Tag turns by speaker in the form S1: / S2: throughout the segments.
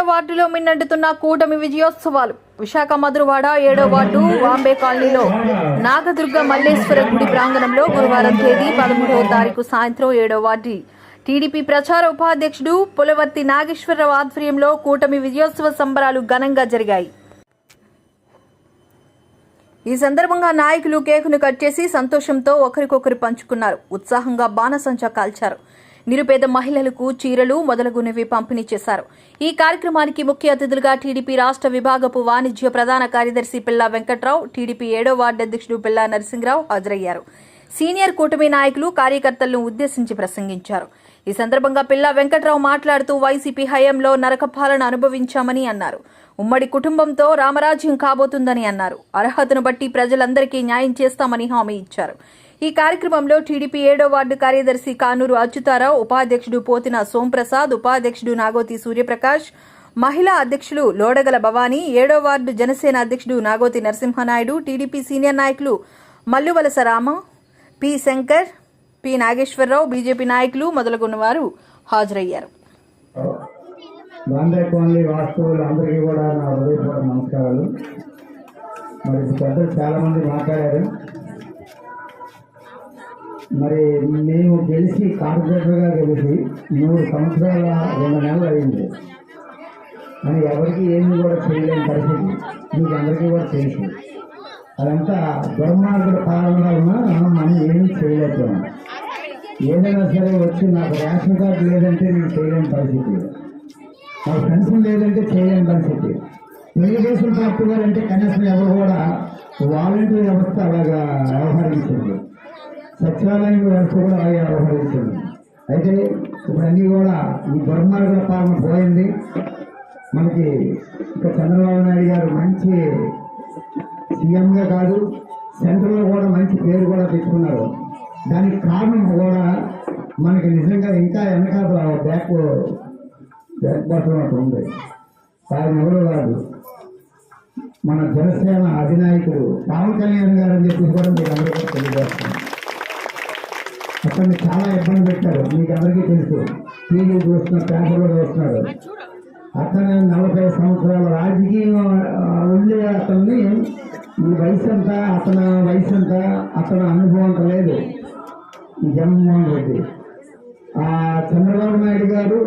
S1: వార్డులో మిన్నంటుతున్న కూటమి విజయోత్సవాలు. విశాఖ మధురవాడ 7వ వార్డు వాంబే కాలనీలో నాగదుర్గ మల్లేశ్వర గుడి ప్రాంగణంలో గురువారం తేదీ 13వ తారీఖు సాయంత్రం 7వ వార్డు టీడీపీ ప్రచార ఉపాధ్యక్షుడు పులవర్తి నాగేశ్వరరావు ఆధ్వర్యంలో కూటమి విజయోత్సవ సంబరాలు ఘనంగా జరిగాయి. ఈ సందర్భంగా నాయకులు కేకును కట్ చేసి సంతోషంతో ఒకరికొకరు పంచుకున్నారు. ఉత్సాహంగా బాణసంచా కాల్చారు. నిరుపేద మహిళలకు చీరలు మొదలగునవి పంపిణీ చేశారు. ఈ కార్యక్రమానికి ముఖ్య అతిథులుగా టీడీపీ రాష్ట్ర విభాగపు వాణిజ్య ప్రధాన కార్యదర్శి పిల్లా వెంకట్రావు, టీడీపీ 7వ వార్డు అధ్యక్షుడు పిల్లా నరసింహరావు హాజరయ్యారు. సీనియర్ కూటమి నాయకులు కార్యకర్తలను ఉద్దేశించి ప్రసంగించారు. ఈ సందర్భంగా పిల్లా వెంకట్రావు మాట్లాడుతూ వైసీపీ హయాంలో నరకపాలన అనుభవించామని అన్నారు. ఉమ్మడి కుటుంబంతో రామరాజ్యం కాబోతుందని అన్నారు. అర్హతను బట్టి ప్రజలందరికీ న్యాయం చేస్తామని హామీ ఇచ్చారు. ఈ కార్యక్రమంలో టీడీపీ 7వ వార్డు కార్యదర్శి కానూరు అచ్యుతారావు, ఉపాధ్యక్షుడు పోతిన సోంప్రసాద్, ఉపాధ్యక్షుడు నాగోతి సూర్యప్రకాష్, మహిళా అధ్యక్షులు లోడగల భవానీ, 7వ వార్డు జనసేన అధ్యక్షుడు నాగోతి నరసింహనాయుడు, టీడీపీ సీనియర్ నాయకులు Malluvalasa Rama, P Shankar, P Nageswararao, BJP నాయకులు మొదలగున్న వారు హాజరయ్యారు.
S2: చాలా మంది మాట్లాడారు. మరి మేము గెలిచి కార్పొరేటర్గా గెలిచి 3 సంవత్సరాల 2 నెలలు అయింది అని ఎవరికి ఏమి కూడా చేయలేని పరిస్థితి మీకు అందరికీ కూడా తెలుసు. అదంతా దుర్మార్గుల పాలన వలన మనం ఏమీ చేయలేకపోయాం. ఏదైనా సరే వచ్చి నాకు రేషన్ కార్డు లేదంటే నేను చేయలేని పరిస్థితి, నాకు పెన్షన్ లేదంటే చేయలేని పరిస్థితి. తెలుగుదేశం పార్టీ వారంటే కనీసం ఎవరు కూడా వాలంటీర్ వ్యవస్థ అలాగా వ్యవహరించింది, సచివాలయం వ్యవస్థ కూడా అలాగే వ్యవహరించింది. అయితే ఇప్పుడు అన్నీ కూడా ఈ దుర్మార్గుల పాలన పోయింది. మనకి ఇంకా చంద్రబాబు నాయుడు గారు మంచి సీఎంగా కాదు, సెంట్రల్లో కూడా మంచి పేరు కూడా తెచ్చుకున్నారు. దానికి కారణం కూడా మనకి నిజంగా ఇంకా వెనకాల బ్యాక్ బట్టం అటు ఉంది. ఆయన ఎవరు కాదు, మన జనసేన అధినాయకుడు పవన్ కళ్యాణ్ గారు అని చెప్పి కూడా మీకు అందరికీ తెలియజేస్తాం. అతన్ని చాలా ఇబ్బంది పెట్టారు, మీకు అందరికీ తెలుసు. టీవీ చూస్తున్న, పేపర్లో చూస్తున్నాడు. అతను 40 సంవత్సరాల రాజకీయం ఉండే అతన్ని ఈ వయసు అంతా, అతని వయసు అంతా, అతని అనుభవం అంత లేదు. జగన్మోహన్ రెడ్డి, చంద్రబాబు నాయుడు గారు,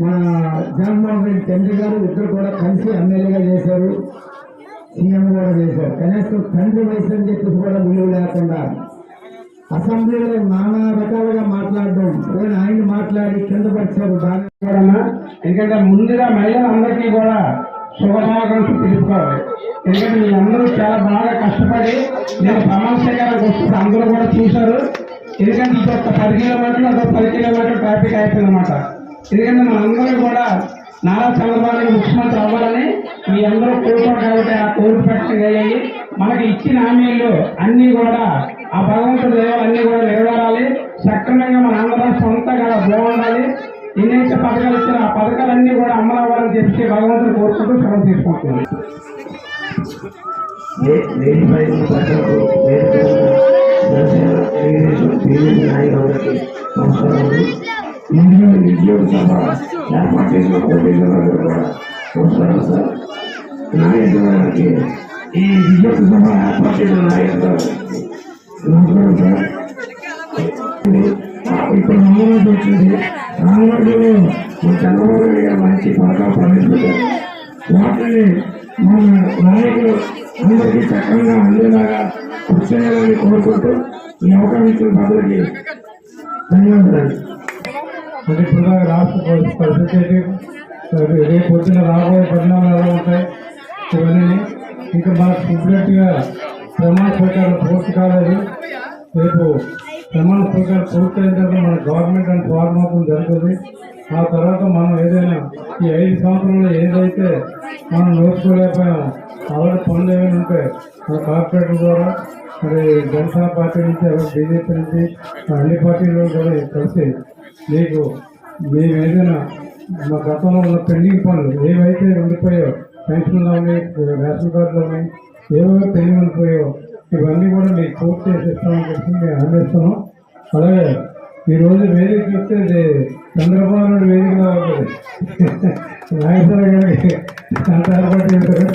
S2: మన జగన్మోహన్ రెడ్డి తండ్రి గారు ఇద్దరు కూడా కలిసి ఎమ్మెల్యేగా చేశారు, సీఎం కూడా చేశారు. కనీసం తండ్రి వయసు అని చెప్పి కూడా విలువ లేకుండా అసెంబ్లీలో నానా రకాలుగా మాట్లాడడం, ఆయన మాట్లాడి కింద పరిచారు.
S3: ఎందుకంటే ముందుగా మహిళలందరికీ కూడా శుభాకాంక్షలు తెలుసుకోవాలి. ఎందుకంటే మీ అందరూ చాలా బాగా కష్టపడి నేను ప్రమాణ స్వీకారానికి వస్తుంది అందరూ కూడా చూశారు. ఎందుకంటే ఇది ఒక 10 కిలోమీటర్లు, అదొక 10 కిలోమీటర్లు ట్రాఫిక్ అయిపోయింది అనమాట. ఎందుకంటే మనందరూ కూడా నారా చంద్రబాబు ముఖ్యమంత్రి అవ్వాలని మీ అందరూ కోరుకోరు కాబట్టి ఆ కోరిక పెట్టగలిగి మనకి ఇచ్చిన హామీలు అన్నీ కూడా ఆ భగవంతుడి దేవాలు అన్నీ కూడా నెరవేరాలి. సక్రమంగా మన ఆంధ్ర రాష్ట్రం అంతా కూడా బాగుండాలి. ఎన్నైతే పథకాలు ఇచ్చారో ఆ పథకాలన్నీ కూడా అమలు అవ్వాలని చెప్పి భగవంతుడు కోరుకుంటూ సెలవు తీసుకుంటున్నాను.
S4: ఏర్పాటు చేసిన సార్ నాయకులకి ఈ విద్యుత్ సభ ఏర్పాటు చేసిన నాయకులు సార్. ఇప్పుడు రామరాజు వచ్చింది. రామరాజులో మన చంద్రబాబు నాయుడు గారు మంచి పథకాలు ప్రవేశపెట్టారు. వాటిని మన నాయకులు అందరికీ చక్కగా అందేలాగా కృషి చేయాలని కోరుకుంటూ ఈ అవకాశం ఇచ్చిన ప్రజలకి ధన్యవాదాలు.
S2: అంటే ఇప్పుడు రాష్ట్ర పరిస్థితి రేపు పొద్దున రాబోయే పరిణామాలు ఎలా ఉంటాయి ఇవన్నీ ఇంకా మనకు కంప్లీట్గా ప్రమాణ స్వీకారం పూర్తి కాలేదు. రేపు ప్రమాణ స్వీకారం పూర్తయిన తర్వాత మన గవర్నమెంట్ అండ్ ఫార్మ్ అవుతుంది జరుగుతుంది. ఆ తర్వాత మనం ఏదైనా ఈ 5 సంవత్సరంలో ఏదైతే మనం నోచుకోలేకపోయామో అలాంటి పనులు ఏమైనా ఉంటాయి మన కార్పొరేటర్ ద్వారా, మరి జనసేన పార్టీ నుంచి, బీజేపీ నుంచి, అన్ని పార్టీలు కూడా కలిసి మీకు మేము ఏదైనా మా గతంలో ఉన్న పెండింగ్ పనులు ఏవైతే ఉండిపోయాయో, పెన్షన్లు ఉన్నాయి, రేషన్ కార్డులు ఉన్నాయి, ఏవైతే పెండింగ్ ఉండిపోయాయో ఇవన్నీ కూడా మీకు పూర్తి చేసి ఇస్తామని చెప్పి మేము అందిస్తున్నాం. అలాగే
S3: ఈరోజు వేదిక చూస్తే ఇది చంద్రబాబు నాయుడు వేదికగా ఉంటుంది. నాగేశ్వర గారికి అంత ఏర్పాటు చేశారు.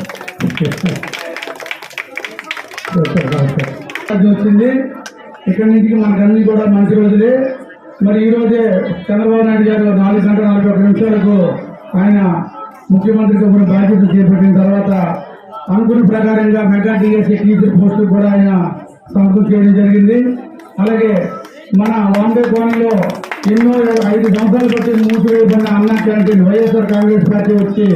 S3: వచ్చింది ఇక్కడి నుంచి మనకన్నీ కూడా మంచి రోజులే. మరి ఈ రోజే చంద్రబాబు నాయుడు గారు 4:41 ఆయన ముఖ్యమంత్రిగా కూడా బాధ్యత చేపట్టిన తర్వాత అనుకున్న ప్రకారంగా మెగా డిఎస్సీ టీచర్ పోస్టులు కూడా ఆయన సంతకం చేయడం జరిగింది. అలాగే మన వాంబే కోణంలో ఎన్నో 5 సంవత్సరాలు బట్టి మూసివేయబడిన అన్నా క్యాంటీన్ వైఎస్ఆర్ కాంగ్రెస్ పార్టీ వచ్చి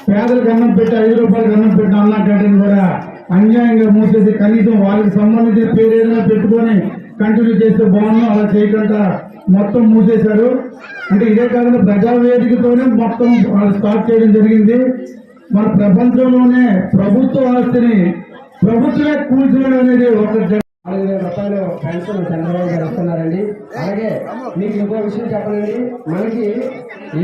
S3: పేదలకు అన్నం పెట్టి 5 రూపాయలకు అన్నం పెట్టిన అన్నా క్యాంటీన్ కూడా అన్యాయంగా మూసేసి కనీసం వాళ్ళకి సంబంధించిన పేరు ఏదైనా పెట్టుకొని కంటిన్యూ చేస్తే బాగున్నాం, అలా చేయకుండా మొత్తం మూసేశారు. అంటే ఇదే కాకుండా ప్రజావేదికతోనే మొత్తం వాళ్ళు స్టార్ట్ చేయడం జరిగింది. మన ప్రపంచంలోనే ప్రభుత్వ ఆస్తిని ప్రభుత్వమే కూల్చడం అనేది ఒక
S2: 4,000 రూపాయలు పెన్షన్ చంద్రబాబు గారు ఇస్తున్నారండి. అలాగే మీకు ఇంకో విషయం చెప్పనండి, మనకి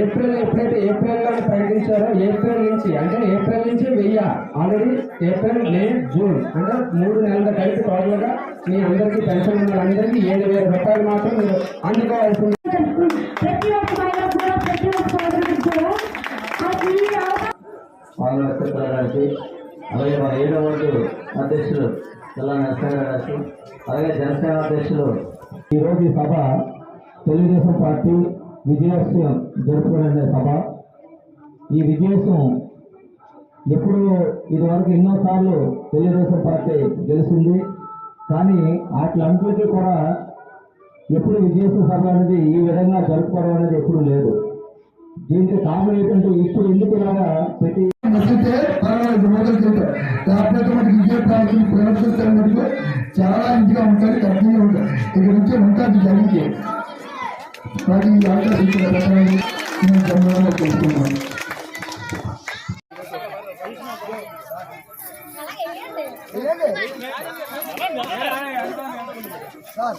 S2: ఎప్పుడైతే ఏప్రిల్లో ప్రకటించారో ఏప్రిల్ నుంచి 1000 ఆల్రెడీ ఏప్రిల్, మే, జూన్ అంటే 3 నెలల కలిపి టోటల్గా మీ అందరికీ పెన్షన్ ఉన్న అందరికీ 7,000 రూపాయలు మాత్రం మీరు అందుకోవాల్సింది.
S5: వాళ్ళ నక్షత్ర గారికి, అలాగే మన 7వ వార్డు అధ్యక్షులు జిల్లా నరసింహ గారికి, అలాగే జనసేన అధ్యక్షులు.
S3: ఈరోజు ఈ సభ తెలుగుదేశం పార్టీ విజయోత్సవం జరుపుకునే సభ. ఈ విజయోత్సవం ఎప్పుడు ఇదివరకు ఎన్నోసార్లు తెలుగుదేశం పార్టీ గెలిచింది, కానీ వాటిలందరికీ కూడా ఎప్పుడు విజయోత్సవ సభ అనేది ఈ విధంగా జరుపుకోవడం అనేది ఎప్పుడు లేదు. దీనికి కారణం ఏంటంటే ఇప్పుడు ఎందుకు ఇలాగా పెట్టి
S4: చాలా ఇంటిగా ఉంటుంది, కఠినంగా ఉంటుంది. ఇక్కడ నుంచి ఉంటుంది జరిగితే మరి ఈ అవకాశం నేను చంద్రబాబు తెలుసుకున్నాను. సార్